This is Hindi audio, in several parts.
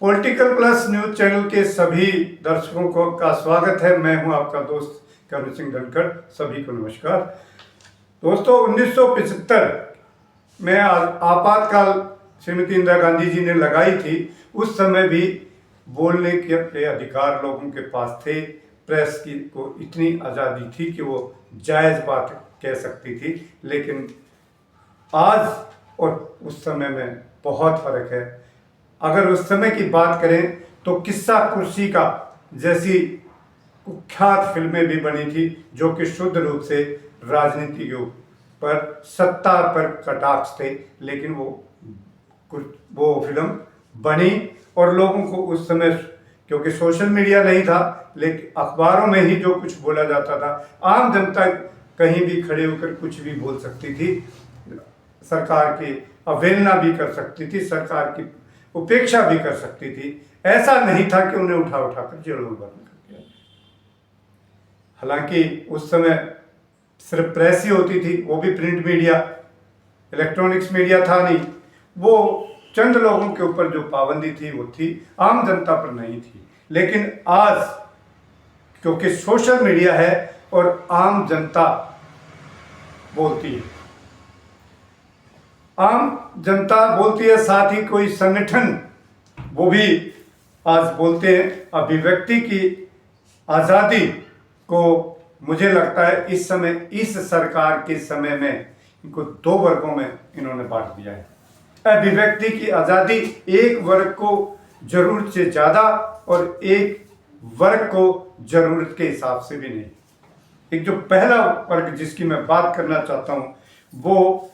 पॉलिटिकल प्लस न्यूज चैनल के सभी दर्शकों को का स्वागत है। मैं हूं आपका दोस्त करण सिंह धनखड़। सभी को नमस्कार। दोस्तों, 1975 में आपातकाल श्रीमती इंदिरा गांधी जी ने लगाई थी। उस समय भी बोलने के अधिकार लोगों के पास थे। प्रेस की को इतनी आज़ादी थी कि वो जायज़ बात कह सकती थी। लेकिन आज और उस समय में बहुत फर्क है। अगर उस समय की बात करें तो किस्सा कुर्सी का जैसी कुख्यात फिल्में भी बनी थी, जो कि शुद्ध रूप से राजनीति के ऊपर, सत्ता पर कटाक्ष थे। लेकिन वो फिल्म बनी और लोगों को उस समय, क्योंकि सोशल मीडिया नहीं था, लेकिन अखबारों में ही जो कुछ बोला जाता था, आम जनता कहीं भी खड़े होकर कुछ भी बोल सकती थी, सरकार की अवहेलना भी कर सकती थी, सरकार की उपेक्षा भी कर सकती थी। ऐसा नहीं था कि उन्हें उठा कर जेलों में बंद कर दिया। हालांकि उस समय सिर्फ प्रेस ही होती थी, वो भी प्रिंट मीडिया, इलेक्ट्रॉनिक्स मीडिया था नहीं। वो चंद लोगों के ऊपर जो पाबंदी थी वो थी, आम जनता पर नहीं थी। लेकिन आज क्योंकि सोशल मीडिया है और आम जनता बोलती है, आम जनता बोलती है, साथ ही कोई संगठन वो भी आज बोलते हैं। अभिव्यक्ति की आज़ादी को मुझे लगता है इस समय, इस सरकार के समय में इनको दो वर्गों में इन्होंने बांट दिया है। अभिव्यक्ति की आज़ादी एक वर्ग को जरूरत से ज़्यादा और एक वर्ग को जरूरत के हिसाब से भी नहीं। एक जो पहला वर्ग जिसकी मैं बात करना चाहता हूँ, वो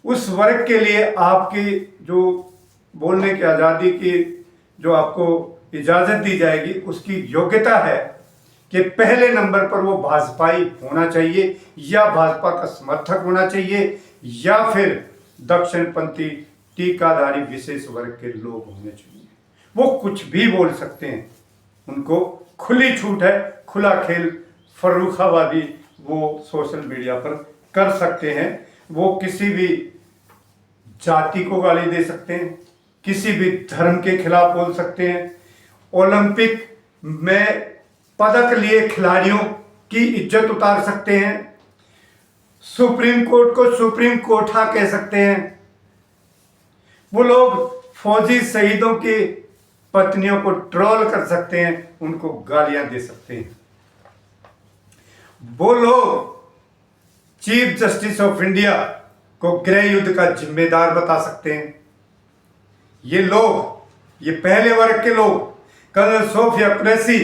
उस वर्ग के लिए आपकी जो बोलने की आज़ादी की जो आपको इजाज़त दी जाएगी, उसकी योग्यता है कि पहले नंबर पर वो भाजपाई होना चाहिए, या भाजपा का समर्थक होना चाहिए, या फिर दक्षिणपंथी टीकाधारी विशेष वर्ग के लोग होने चाहिए। वो कुछ भी बोल सकते हैं, उनको खुली छूट है, खुला खेल फर्रुखाबादी वो सोशल मीडिया पर कर सकते हैं। वो किसी भी जाति को गाली दे सकते हैं, किसी भी धर्म के खिलाफ बोल सकते हैं, ओलंपिक में पदक लिए खिलाड़ियों की इज्जत उतार सकते हैं, सुप्रीम कोर्ट को सुप्रीम कोठा कह सकते हैं। वो लोग फौजी शहीदों की पत्नियों को ट्रोल कर सकते हैं, उनको गालियां दे सकते हैं। वो लोग चीफ जस्टिस ऑफ इंडिया को गृह युद्ध का जिम्मेदार बता सकते हैं। ये लोग, ये पहले वर्ग के लोग, कर्नल सोफिया कुरैशी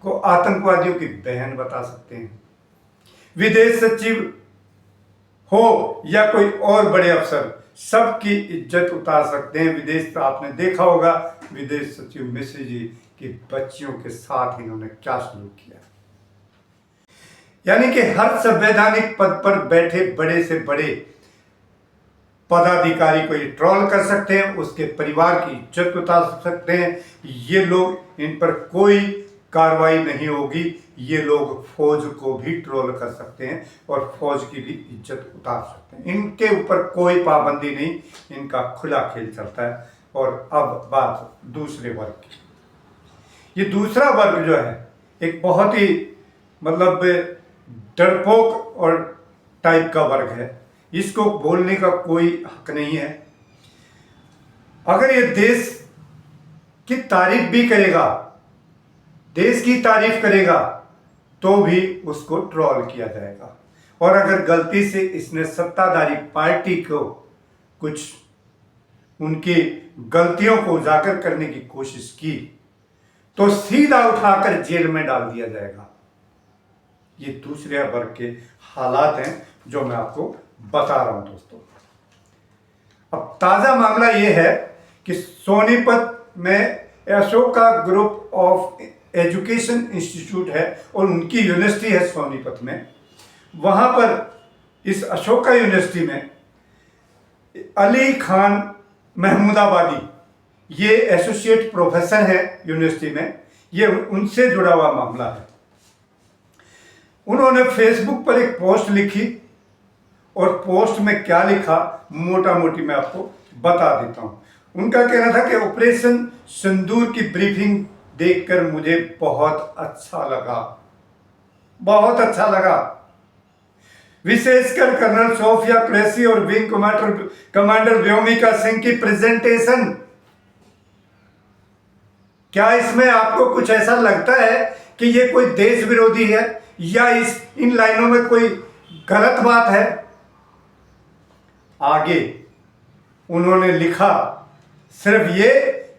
को आतंकवादियों की बहन बता सकते हैं। विदेश सचिव हो या कोई और बड़े अफसर, सबकी इज्जत उतार सकते हैं। विदेश पर आपने देखा होगा, विदेश सचिव मिश्र जी की बच्चियों के साथ इन्होंने क्या सलूक किया। यानी कि हर संवैधानिक पद पर बैठे बड़े से बड़े पदाधिकारी को ये ट्रोल कर सकते हैं, उसके परिवार की इज्जत उतार सकते हैं। ये लोग, इन पर कोई कार्रवाई नहीं होगी। ये लोग फौज को भी ट्रोल कर सकते हैं और फौज की भी इज्जत उतार सकते हैं। इनके ऊपर कोई पाबंदी नहीं, इनका खुला खेल चलता है। और अब बात दूसरे वर्ग की। ये दूसरा वर्ग जो है, एक बहुत ही मतलब डरपोक और टाइप का वर्ग है। इसको बोलने का कोई हक नहीं है। अगर ये देश की तारीफ भी करेगा, देश की तारीफ करेगा, तो भी उसको ट्रोल किया जाएगा। और अगर गलती से इसने सत्ताधारी पार्टी को कुछ उनकी गलतियों को उजागर करने की कोशिश की, तो सीधा उठाकर जेल में डाल दिया जाएगा। ये दूसरे वर्ग के हालात हैं जो मैं आपको बता रहा हूं दोस्तों। अब ताजा मामला यह है कि सोनीपत में Ashoka group of education institute है और उनकी यूनिवर्सिटी है सोनीपत में। वहां पर इस अशोका यूनिवर्सिटी में अली खान महमूदाबादी, ये एसोसिएट प्रोफेसर है यूनिवर्सिटी में। ये उनसे जुड़ा हुआ मामला है। उन्होंने फेसबुक पर एक पोस्ट लिखी और पोस्ट में क्या लिखा, मोटा मोटी मैं आपको बता देता हूं। उनका कहना था कि ऑपरेशन सिंदूर की ब्रीफिंग देखकर मुझे बहुत अच्छा लगा, बहुत अच्छा लगा। विशेषकर कर्नल सोफिया कुरैशी और विंग कमांडर व्योमिका सिंह की प्रेजेंटेशन। क्या इसमें आपको कुछ ऐसा लगता है कि ये कोई देश विरोधी है या इन लाइनों में कोई गलत बात है? आगे उन्होंने लिखा सिर्फ ये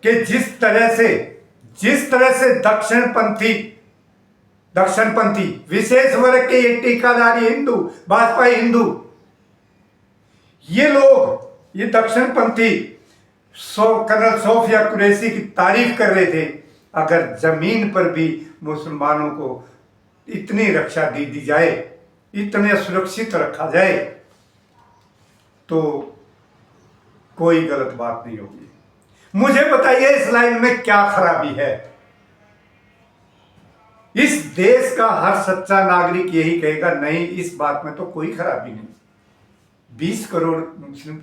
कि जिस तरह से दक्षिणपंथी विशेष वर्ग के ये टीकाधारी हिंदू, भाजपाई हिंदू, ये लोग, ये दक्षिणपंथी कर्नल सोफिया कुरैशी की तारीफ कर रहे थे। अगर जमीन पर भी मुसलमानों को इतनी रक्षा दी जाए, इतने सुरक्षित रखा जाए, तो कोई गलत बात नहीं होगी। मुझे बताइए इस लाइन में क्या खराबी है? इस देश का हर सच्चा नागरिक यही कहेगा, नहीं इस बात में तो कोई खराबी नहीं। 20 करोड़ मुस्लिम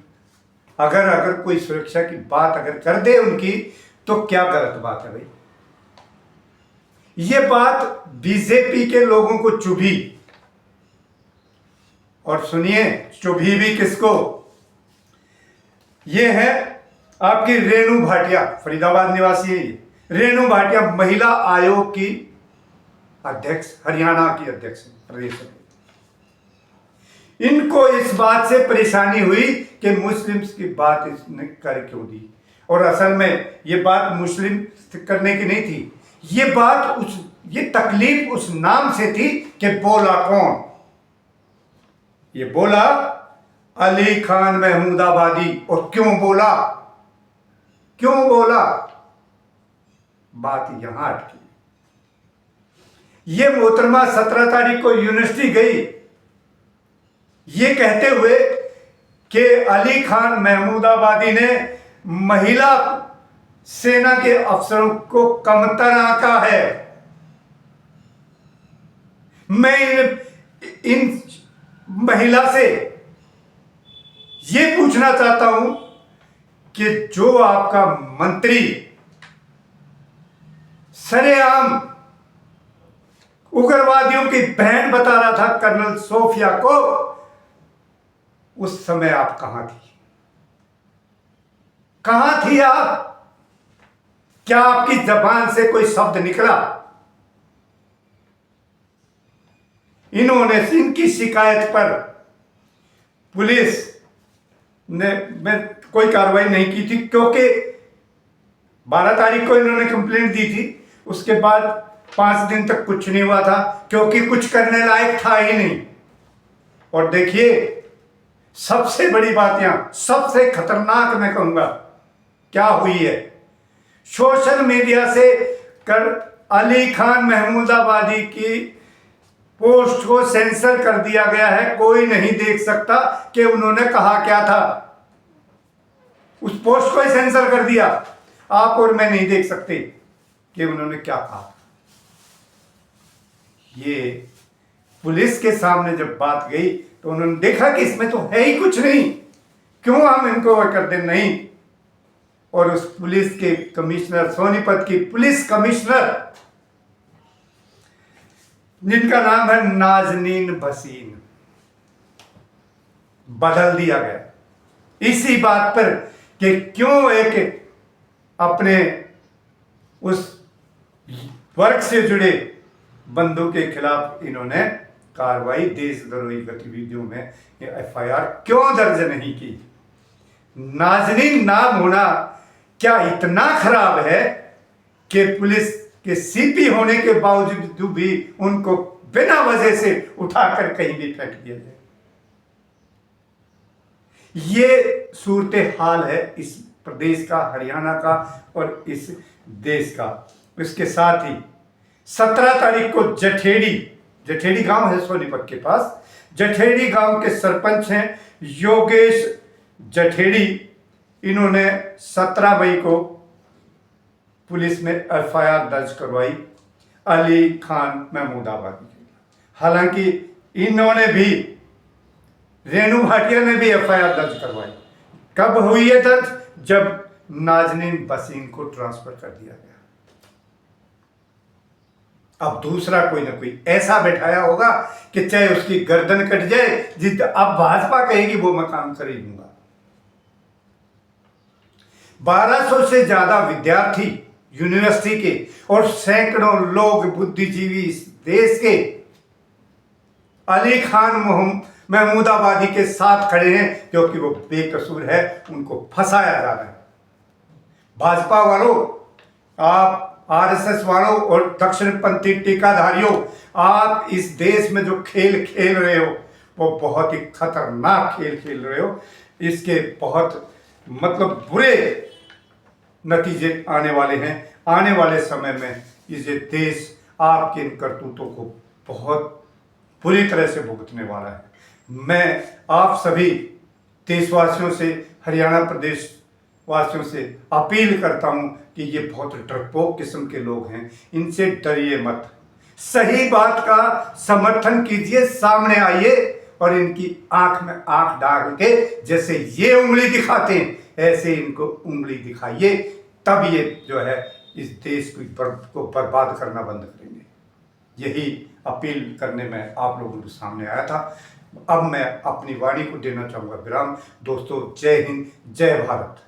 अगर कोई सुरक्षा की बात अगर कर दे उनकी, तो क्या गलत बात है भाई? ये बात बीजेपी के लोगों को चुभी, और सुनिए चुभी भी किसको? ये है आपकी रेणु भाटिया, फरीदाबाद निवासी है ये। रेणु भाटिया महिला आयोग की अध्यक्ष, हरियाणा की अध्यक्ष प्रदेश में। इनको इस बात से परेशानी हुई कि मुस्लिम्स की बात इसने कर क्यों दी, और असल में ये बात मुस्लिम करने की नहीं थी, ये तकलीफ उस नाम से थी कि बोला कौन? ये बोला अली खान महमूदाबादी। और क्यों बोला? बात यहां अटकी। ये मोहतरमा 17 तारीख को यूनिवर्सिटी गई ये कहते हुए कि अली खान महमूदाबादी ने महिला सेना के अफसरों को कमतर आंका है। मैं इन महिला से यह पूछना चाहता हूं कि जो आपका मंत्री सरेआम उग्रवादियों की बहन बता रहा था कर्नल सोफिया को, उस समय आप कहां थी? कहां थी आप? क्या आपकी जबान से कोई शब्द निकला? इनकी शिकायत पर पुलिस ने कोई कार्रवाई नहीं की थी, क्योंकि 12 तारीख को इन्होंने कंप्लेंट दी थी। उसके बाद 5 दिन तक कुछ नहीं हुआ था, क्योंकि कुछ करने लायक था ही नहीं। और देखिए सबसे बड़ी बात यहां, सबसे खतरनाक मैं कहूंगा क्या हुई है। सोशल मीडिया से अली खान महमूदाबादी की पोस्ट को सेंसर कर दिया गया है। कोई नहीं देख सकता कि उन्होंने कहा क्या था। उस पोस्ट को ही सेंसर कर दिया। आप और मैं नहीं देख सकते कि उन्होंने क्या कहा। ये पुलिस के सामने जब बात गई तो उन्होंने देखा कि इसमें तो है ही कुछ नहीं, क्यों हम इनको कर दें? नहीं। और उस पुलिस के कमिश्नर, सोनीपत की पुलिस कमिश्नर, जिनका नाम है नाजनीन भसीन, बदल दिया गया इसी बात पर कि क्यों एक अपने उस वर्ग से जुड़े बंदों के खिलाफ इन्होंने कार्रवाई, देशद्रोही गतिविधियों में एफआईआर क्यों दर्ज नहीं की। नाजनीन नाम होना क्या इतना खराब है कि पुलिस के सीपी होने के बावजूद भी उनको बिना वजह से उठाकर कहीं भी फेंक दिया जाए? ये सूरत हाल है इस प्रदेश का, हरियाणा का और इस देश का। इसके साथ ही 17 तारीख को जठेड़ी गांव है सोनीपत के पास, जठेड़ी गांव के सरपंच हैं योगेश जठेड़ी। इन्होंने 17 मई को पुलिस में एफआईआर दर्ज करवाई अली खान महमूदाबादी की। हालांकि इन्होंने भी, रेणु भाटिया ने भी एफआईआर दर्ज करवाई। कब हुई है दर्ज? जब नाजनीन वसीम को ट्रांसफर कर दिया गया। अब दूसरा कोई ना कोई ऐसा बैठाया होगा कि चाहे उसकी गर्दन कट जाए, जित अब भाजपा कहेगी वो मैं काम कर ही दूंगा। 1200 से ज्यादा विद्यार्थी यूनिवर्सिटी के और सैकड़ों लोग बुद्धिजीवी इस देश के अली खान महमूदाबादी के साथ खड़े हैं, क्योंकि वो बेकसूर है, उनको फंसाया जा रहा है। भाजपा वालों, आप आरएसएस वालों और दक्षिणपंथी टीकाधारियों, आप इस देश में जो खेल खेल रहे हो वो बहुत ही खतरनाक खेल खेल रहे हो। इसके बहुत मतलब बुरे नतीजे आने वाले हैं। आने वाले समय में ये देश आपके इन करतूतों को बहुत बुरी तरह से भुगतने वाला है। मैं आप सभी देशवासियों से, हरियाणा प्रदेश वासियों से अपील करता हूं कि ये बहुत डरपोक किस्म के लोग हैं, इनसे डरिए मत। सही बात का समर्थन कीजिए, सामने आइए और इनकी आंख में आंख डाल के जैसे ये उंगली दिखाते हैं ऐसे इनको उंगली दिखाइए, तब ये जो है इस देश को बर्बाद करना बंद करेंगे। यही अपील करने में आप लोगों के सामने आया था। अब मैं अपनी वाणी को देना चाहूँगा विराम। दोस्तों, जय हिंद, जय भारत।